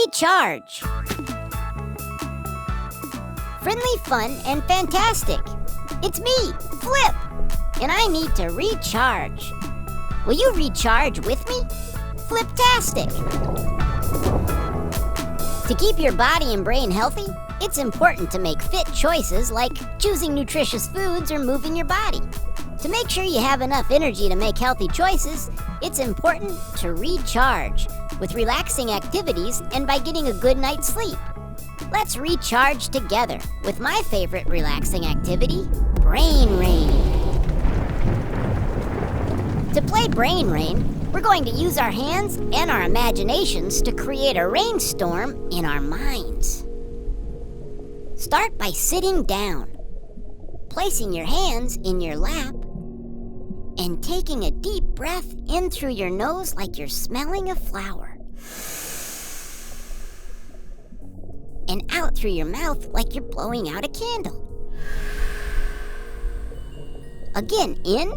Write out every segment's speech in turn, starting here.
Recharge. Friendly, fun, and fantastic. It's me, Flip, and I need to recharge. Will you recharge with me? Fliptastic. To keep your body and brain healthy, it's important to make fit choices like choosing nutritious foods or moving your body. To make sure you have enough energy to make healthy choices, it's important to recharge with relaxing activities and by getting a good night's sleep. Let's recharge together with my favorite relaxing activity, Brain Rain. To play Brain Rain, we're going to use our hands and our imaginations to create a rainstorm in our minds. Start by sitting down, placing your hands in your lap, and taking a deep breath in through your nose like you're smelling a flower. And out through your mouth like you're blowing out a candle. Again, in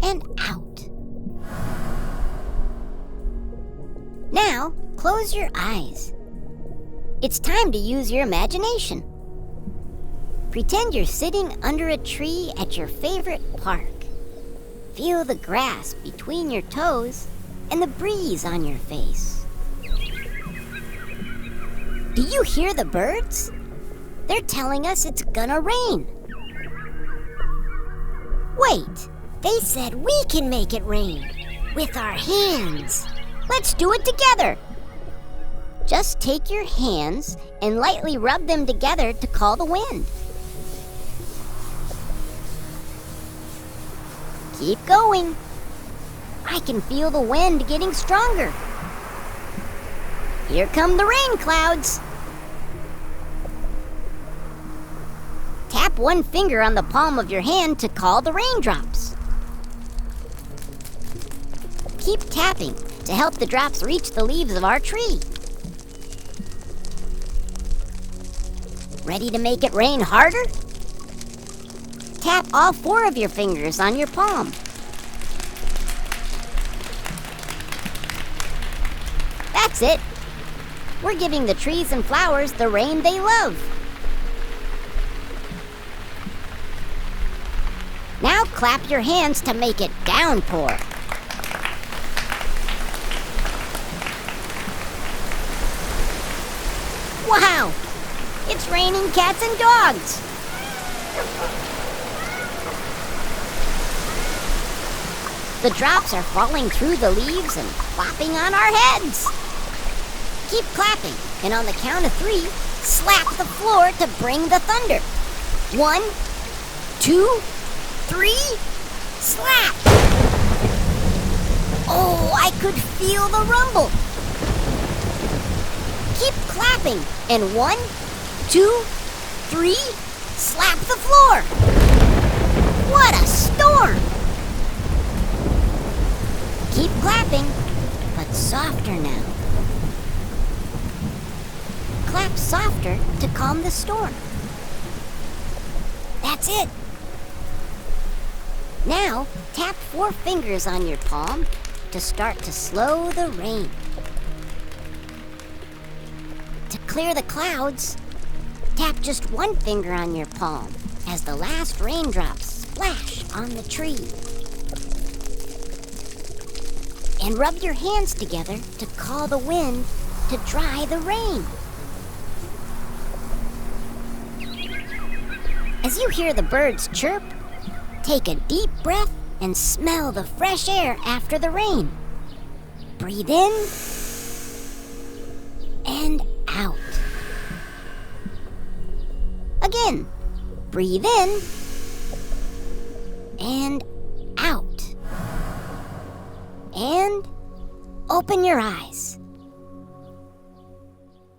and out. Now, close your eyes. It's time to use your imagination. Pretend you're sitting under a tree at your favorite park. Feel the grass between your toes and the breeze on your face. Do you hear the birds? They're telling us it's gonna rain. Wait, they said we can make it rain with our hands. Let's do it together. Just take your hands and lightly rub them together to call the wind. Keep going. I can feel the wind getting stronger. Here come the rain clouds. Tap one finger on the palm of your hand to call the raindrops. Keep tapping to help the drops reach the leaves of our tree. Ready to make it rain harder? Tap all 4 of your fingers on your palm. That's it. We're giving the trees and flowers the rain they love. Now clap your hands to make it downpour. Wow! It's raining cats and dogs. The drops are falling through the leaves and flopping on our heads. Keep clapping, and on the count of 3, slap the floor to bring the thunder. 1, 2, 3, slap! Oh, I could feel the rumble. Keep clapping, and 1, 2, 3, slap the floor. What a storm! Keep clapping, but softer now. Clap softer to calm the storm. That's it. Now, tap 4 fingers on your palm to start to slow the rain. To clear the clouds, tap just 1 finger on your palm as the last raindrops splash on the tree. And rub your hands together to call the wind to dry the rain. As you hear the birds chirp, take a deep breath and smell the fresh air after the rain. Breathe in and out. Again, breathe in and out. And open your eyes.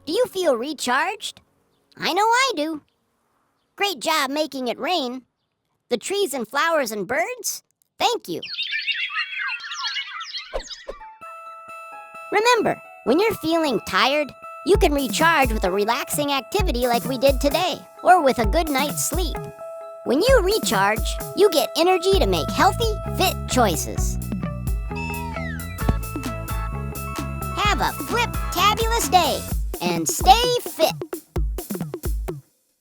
Do you feel recharged? I know I do. Great job making it rain. The trees and flowers and birds, thank you. Remember, when you're feeling tired, you can recharge with a relaxing activity like we did today, or with a good night's sleep. When you recharge, you get energy to make healthy, fit choices. Have a flip-tabulous day and stay fit.